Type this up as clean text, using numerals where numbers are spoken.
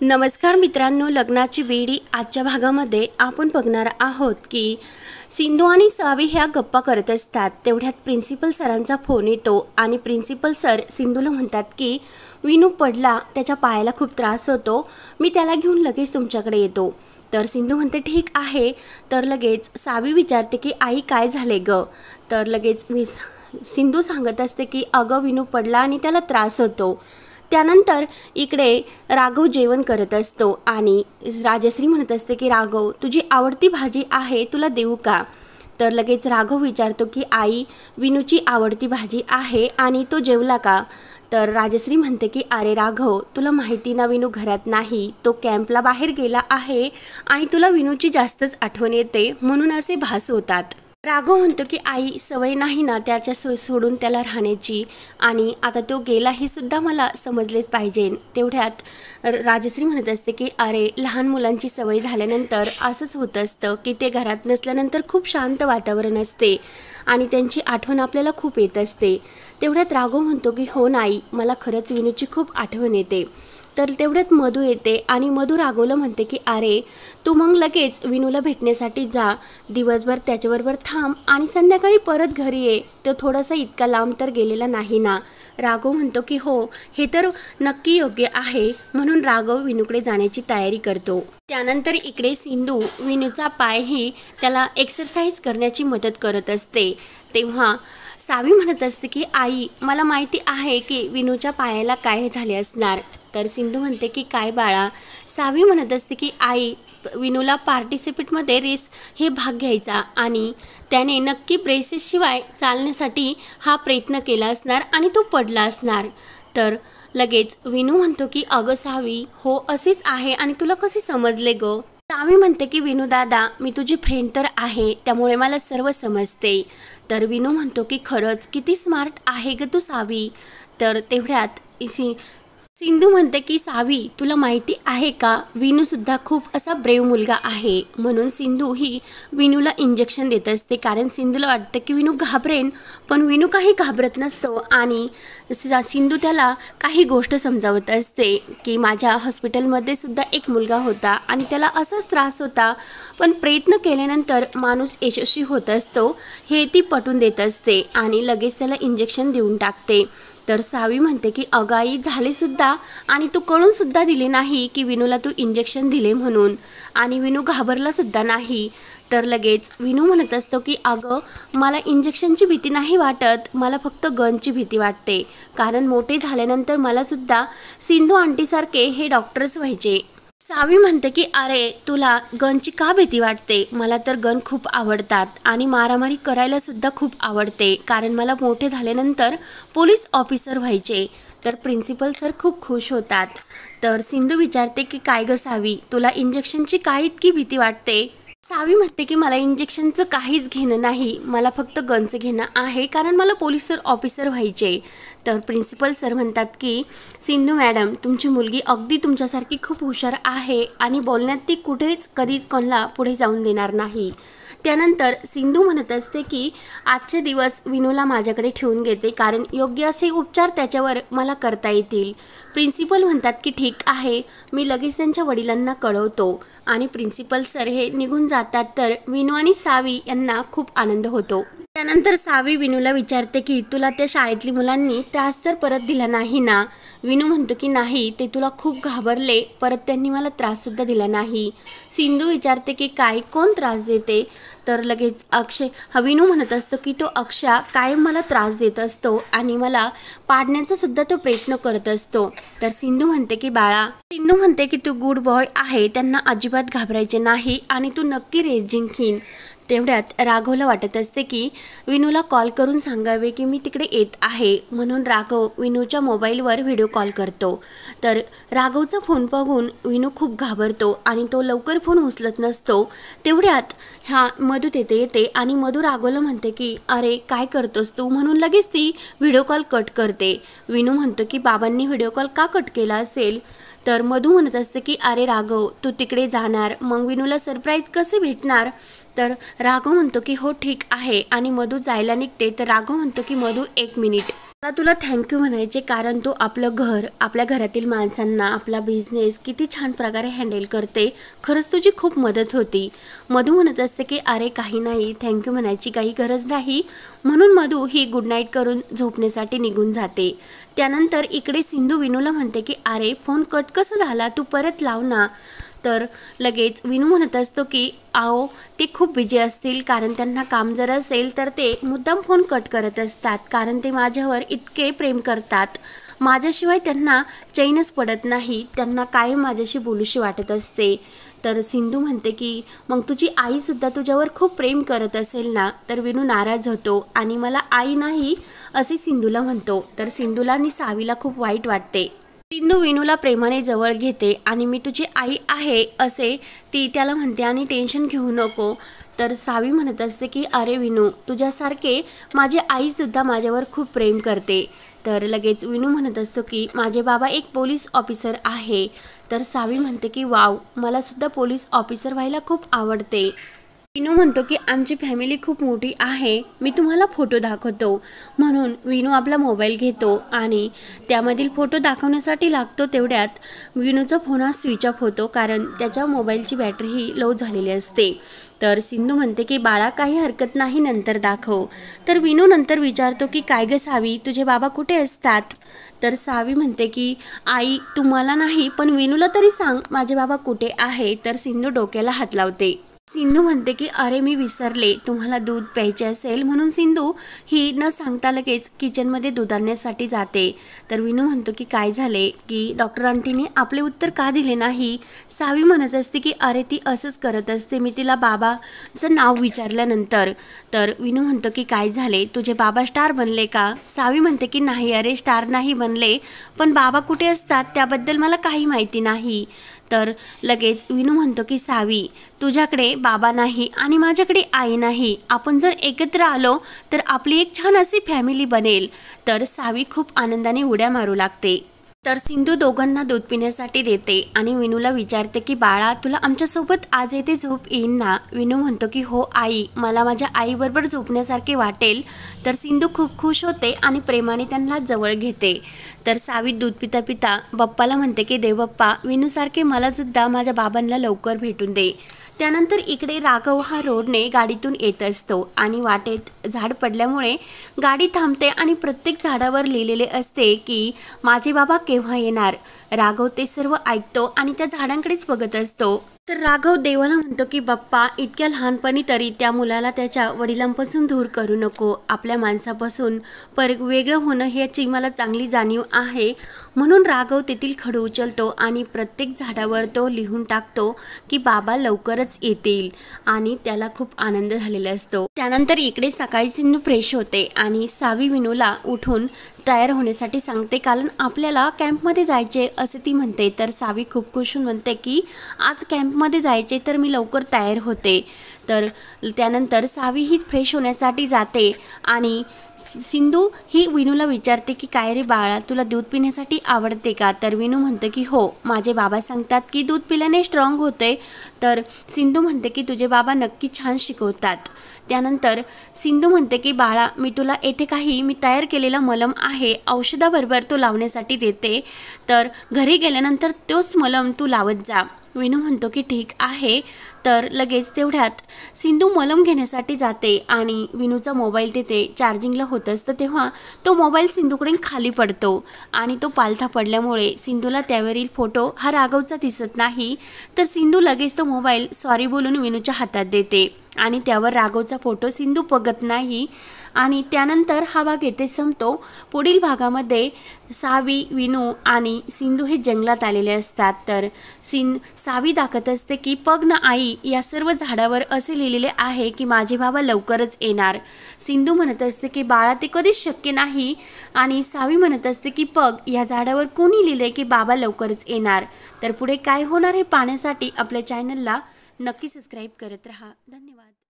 नमस्कार मित्रांनो, लग्नाची बेडी आजच्या भागामध्ये आपण बघणार आहोत की सिंधू आणि सावी ह्या गप्पा करत असतात। तेवढ्यात प्रिन्सिपल सरांचा फोन येतो आणि प्रिन्सिपल सर सिंधूला म्हणतात की विनू पडला, त्याच्या पायाला खूप त्रास होतो, मी त्याला घेऊन लगेच तुमच्याकडे येतो। तर सिंधू म्हणते ठीक आहे। तर लगेच सावी विचारते की आई काय झाले ग? तर लगेच सिंधू सांगत असते की अगं विनू पडला आणि त्याला त्रास होतो। त्यानंतर इकडे राघव जेवण करत असतो आणि राजश्री म्हणत असते की राघव तुझी आवडती भाजी आहे, तुला देऊ का? तर लगेच राघव विचारतो की आई विनूची आवडती भाजी आहे आणि तो जेवला का? तर राजश्री म्हणते की अरे राघव तुला माहिती ना, विनू घरात नाही, तो कॅम्पला बाहेर गेला आहे आणि तुला विनूची जास्तच आठवण येते म्हणून असे भास होतात। राघव म्हणतो की आई सवय नाही ना त्याच्या सोडून त्याला राहण्याची, आणि आता तो गेला हे सुद्धा मला समजलेच पाहिजे। तेवढ्यात राजश्री म्हणत असते की अरे लहान मुलांची सवय झाल्यानंतर असंच होत असतं की ते घरात नसल्यानंतर खूप शांत वातावरण असते आणि त्यांची आठवण आपल्याला खूप येत असते। तेवढ्यात राघव म्हणतो की हो नाही, मला खरंच विनूची खूप आठवण येते। तर तेवढ्यात मधू येते आणि मधू राघवला म्हणते की अरे तू मग लगेच विनूला भेटण्यासाठी जा, दिवसभर त्याच्याबरोबर थांब आणि संध्याकाळी परत घरी ये, तो थोडासा इतका लांब तर गेलेला नाही ना। राघव म्हणतो की हो हे तर नक्की योग्य आहे, म्हणून राघव विनूकडे जाण्याची तयारी करतो। त्यानंतर इकडे सिंधू विनूचा पायही त्याला एक्सरसाइज करण्याची मदत करत असते। तेव्हा सावी म्हणत असते की आई मला माहिती आहे की विनूच्या पायाला काय झाले असणार। तर सिंधू म्हणते की काय बाळा? सावी म्हणत असते की आई विनूला पार्टिसिपेटमध्ये रेस हे भाग घ्यायचा आणि त्याने नक्की ब्रेसेसशिवाय चालण्यासाठी हा प्रयत्न केला असणार आणि तो पडला असणार। तर लगेच विनू म्हणतो की अगं सावी हो असेच आहे आणि तुला कसे समजले ग? सावी म्हणते की विनू दादा मी तुझी फ्रेंड तर आहे त्यामुळे मला सर्व समजते। तर विनू म्हणतो की खरंच किती स्मार्ट आहे ग तू सावी। तर तेवढ्यात सिंधू म्हणते की सावी तुला माहिती आहे का, विनू सुद्धा खूप असा ब्रेव मुलगा आहे, म्हणून सिंधू ही विनूला इंजेक्शन देत असते। कारण सिंधूला वाटतं की विनू घाबरेन, पण विनू काही घाबरत नसतो आणि सिंधू त्याला काही गोष्ट समजावत असते की माझ्या हॉस्पिटलमध्ये सुद्धा एक मुलगा होता आणि त्याला असाच त्रास होता, पण प्रयत्न केल्यानंतर माणूस यशस्वी होत असतो हे ती पटवून देत असते आणि लगेच त्याला इंजेक्शन देऊन टाकते। तर सावी म्हणते की अगाई झाले सुद्धा आणि तू कळून सुद्धा दिले नाही की विनूला तू इंजेक्शन दिले म्हणून, आणि विनू घाबरला सुद्धा नाही। तर लगेच विनू म्हणत असतो की अगं मला इंजेक्शनची भीती नाही वाटत, मला फक्त गनची भीती वाटते, कारण मोठे झाल्यानंतर मला सुद्धा सिंधू आंटीसारखे हे डॉक्टर्स व्हायचे। सावी म्हणते की अरे तुला गनची का भीती वाटते? मला तर गन खूप आवडतात आणि मारामारी करायला सुद्धा खूप आवडते, कारण मला मोठे झाल्यानंतर पोलीस ऑफिसर व्हायचे। तर प्रिन्सिपल सर खूप खुश होतात। तर सिंधू विचारते की काय ग सावी तुला इंजेक्शनची काय इतकी भीती वाटते? सावी म्हणते की मला इंजेक्शनचं काहीच घेणं नाही, मला फक्त गनचं घेणं आहे, कारण मला पोलीस ऑफिसर व्हायचे। तर प्रिन्सिपल सर म्हणतात की सिंधू मॅडम तुमची मुलगी अगदी तुमच्यासारखी खूप हुशार आहे आणि बोलण्यात ती कुठेच कधीच कोणाला पुढे जाऊन देणार नाही। त्यानंतर सिंधू म्हणत असते की आजचे दिवस विनूला माझ्याकडे ठेवून घेते, कारण योग्य असे उपचार त्याच्यावर मला करता येतील। प्रिन्सिपल म्हणतात की ठीक आहे, मी लगेच त्यांच्या वडिलांना कळवतो, आणि प्रिन्सिपल सर हे निघून जातात। तर विनू आणि सावी यांना खूप आनंद होतो। त्यानंतर सावी विनूला विचारते की तुला त्या शाळेतली मुलांनी त्रास तर परत दिला नाही ना? विनू म्हणतो की नाही, ते तुला खूप घाबरले, परत त्यांनी मला त्राससुद्धा दिला नाही। सिंधू विचारते की काय, कोण त्रास देते? तर लगेच विनू म्हणत असतो की तो अक्षा कायम मला त्रास देत असतो आणि मला पाडण्याचा सुद्धा तो प्रयत्न करत असतो। तर सिंधू म्हणते की बाळा, सिंधू म्हणते की तू गुड बॉय आहे, त्यांना अजिबात घाबरायचे नाही आणि तू नक्की रेस जिंकीन। तेवढ्यात राघवला वाटत असते की विनूला कॉल करून सांगावे की मी तिकडे येत आहे, म्हणून राघव विनूच्या मोबाईलवर व्हिडिओ कॉल करतो। तर राघवचा फोन बघून विनू खूप घाबरतो आणि तो लवकर फोन उचलत नसतो। तेवढ्यात मधू तिथे येते आणि मधू राघवला म्हणते की अरे काय करतोस तू, म्हणून लगेच ती व्हिडिओ कॉल कट करते। विनू म्हणतो की बाबांनी व्हिडिओ कॉल का कट केला असेल? तर मधू म्हणत असते की अरे राघव तू तिकडे जाणार, मग विनूला सरप्राईज कसे भेटणार? तर राघव म्हणतो की हो ठीक आहे, आणि मधू जायला निघते। तर राघव म्हणतो की मधू एक मिनिट, मला तुला थँक्यू म्हणायचे, कारण तू आपलं घर, आपल्या घरातील माणसांना, आपला बिझनेस किती छान प्रकारे हँडल करते. खरंच तुझी खूप मदत होती. मधू म्हणत असते की अरे काही नाही, थँक्यू म्हणायची काही गरज नाही. म्हणून मधू ही गुड नाईट करून झोपण्यासाठी निघून जाते. त्यानंतर इकडे सिंधू विनूला म्हणते की अरे फोन कट कसं झाला, तू परत लाव ना. तर लगेच विनू म्हणत असतो की आओ ते खूप बिझी असतील, कारण त्यांना काम जर असेल तर ते मुद्दाम फोन कट करत असतात, कारण ते माझ्यावर इतके प्रेम करतात. माझ्याशिवाय त्यांना चैनच पडत नाही, त्यांना कायम माझ्याशी बोलूशी वाटत असते. तर सिंधू म्हणते की मग तुझी आईसुद्धा तुझ्यावर खूप प्रेम करत असेल ना. तर विनू नाराज होतो आणि मला आई नाही असे सिंधूला म्हणतो. तर सिंधूला आणि सावीला खूप वाईट वाटते. सिंधू विनूला प्रेमाने जवळ घेते आणि मी तुझी आई आहे असे ती त्याला म्हणते आणि टेन्शन घेऊ नको. तर सावी म्हणत असते की अरे विनू, तुझ्यासारखे माझी आईसुद्धा माझ्यावर खूप प्रेम करते. तर लगेच विनू म्हणत असतो की माझे बाबा एक पोलीस ऑफिसर आहे. तर सावी म्हणते की वाव, मलासुद्धा पोलीस ऑफिसर व्हायला खूप आवडते. विनू म्हणतो की आमची फॅमिली खूप मोठी आहे, मी तुम्हाला फोटो दाखवतो. म्हणून विनू आपला मोबाईल घेतो आणि त्यामधील फोटो दाखवण्यासाठी लागतो तेवढ्यात विनूचा फोन हा स्विच ऑफ होतो, कारण त्याच्या मोबाईलची बॅटरी ही लो झालेली असते. तर सिंधू म्हणते की बाळा काही हरकत नाही, नंतर दाखव. तर विनू नंतर विचारतो की काय ग सावी, तुझे बाबा कुठे असतात. तर सावी म्हणते की आई तुम्हाला नाही पण विनूला तरी सांग माझे बाबा कुठे आहे. तर सिंधू डोक्याला हात लावते. सिंधू म्हणते की अरे मी विसरले, तुम्हाला दूध प्यायचे असेल. म्हणून सिंधू ही न सांगता लगेच किचनमध्ये दूध आणण्यासाठी जाते. तर विनू म्हणतो की काय झाले, की डॉक्टर आंटीने आपले उत्तर का दिले नाही. सावी म्हणत असते की अरे ती असंच करत असते, मी तिला बाबाचं नाव विचारल्यानंतर. तर विनू म्हणतो की काय झाले, तुझे बाबा स्टार बनले का. सावी म्हणते की नाही अरे स्टार नाही बनले, पण बाबा कुठे असतात त्याबद्दल मला काही माहिती नाही. तर लगेच विनू म्हणतो की सावी तुझ्याकडे बाबा नाही आणि माझ्याकडे आई नाही, आपण जर एकत्र आलो तर आपली एक छान अशी फॅमिली बनेल. तर सावी खूप आनंदाने उड्या मारू लागते. तर सिंधू दोघांना दूध पिण्यासाठी देते आणि विनूला विचारते की बाळा तुला आमच्यासोबत आज येथे झोप येईन ना. विनू म्हणतो की हो आई, मला माझ्या आईबरोबर झोपण्यासारखे वाटेल. तर सिंधू खूप खुश होते आणि प्रेमाने त्यांना जवळ घेते. तर सावी दूध पिता पिता बाप्पाला म्हणते की देव बाप्पा, विनूसारखे मलासुद्धा माझ्या बाबांना लवकर भेटून दे. त्यानंतर इकडे राघव हा रोडने गाडीतून येत असतो आणि वाटेत झाड पडल्यामुळे गाडी थांबते आणि प्रत्येक झाडावर लिहिलेले असते की माझे बाबा केव्हा येणार. राघव ते सर्व ऐकतो आणि त्या झाडांकडेच बघत असतो. तर राघव देवाला म्हणतो की बाप्पा इतक्या लहानपणी तरी त्या मुलाला त्याच्या वडिलांपासून दूर करू नको, आपल्या माणसापासून वेगळं होणं ह्याची मला चांगली जाणीव आहे. म्हणून राघव तेथील खडू उचलतो आणि प्रत्येक झाडावर तो लिहून टाकतो की बाबा लवकरच येतील आणि त्याला खूप आनंद झालेला असतो. त्यानंतर इकडे सकाळी सिंधू फ्रेश होते आणि सावी विनूला उठून तयार होण्यासाठी सांगते, कारण आपल्याला कॅम्पमध्ये जायचे असे ती म्हणते. तर सावी खूप खुश होऊन म्हणते की आज कॅम्पमध्ये जायचे, तर मी लवकर तयार होते. तर त्यानंतर सावी ही फ्रेश होण्यासाठी जाते आणि सिंधू ही विनूला विचारते की काय रे बाळा, तुला दूध पिण्यासाठी आवडते का. तर विनू म्हणते की हो, माझे बाबा सांगतात की दूध पिल्याने स्ट्रॉंग होते. तर सिंधू म्हणते की तुझे बाबा नक्की छान शिकवतात. त्यानंतर सिंधू म्हणते की बाळा मी तुला येथे काही मी तयार केलेला मलम आहे, औषधाबरोबर तो लावण्यासाठी देते. तर घरी गेल्यानंतर तोच मलम तू लावत जा. विनू म्हणतो की ठीक आहे. तर लगेच तेवढ्यात सिंधू मलम घेण्यासाठी जाते आणि विनूचा मोबाईल तिथे चार्जिंगला होत असतं, तेव्हा तो मोबाईल सिंधूकडे खाली पडतो आणि तो पालथा पडल्यामुळे सिंधूला त्यावरील फोटो हा राघवचा दिसत नाही. तर सिंधू लगेच तो मोबाईल सॉरी बोलून विनूच्या हातात देते आणि त्यावर राघवचा फोटो सिंधू बघत नाही आणि त्यानंतर हा भाग येथे संपतो. पुढील भागामध्ये सावी, विनू आणि सिंधू हे जंगलात आलेले असतात. तर सावी दाखवत असते की पग ना आई, या सर्व झाडावर असे लिहिलेले आहे की माझे बाबा लवकरच येणार. सिंधू म्हणत असते की बाळा ते कधीच शक्य नाही आणि सावी म्हणत असते की पग या झाडावर कोणी लिहिले की बाबा लवकरच येणार. तर पुढे काय होणार हे पाहण्यासाठी आपल्या चॅनलला नक्की सबस्क्राईब करत रहा. धन्यवाद.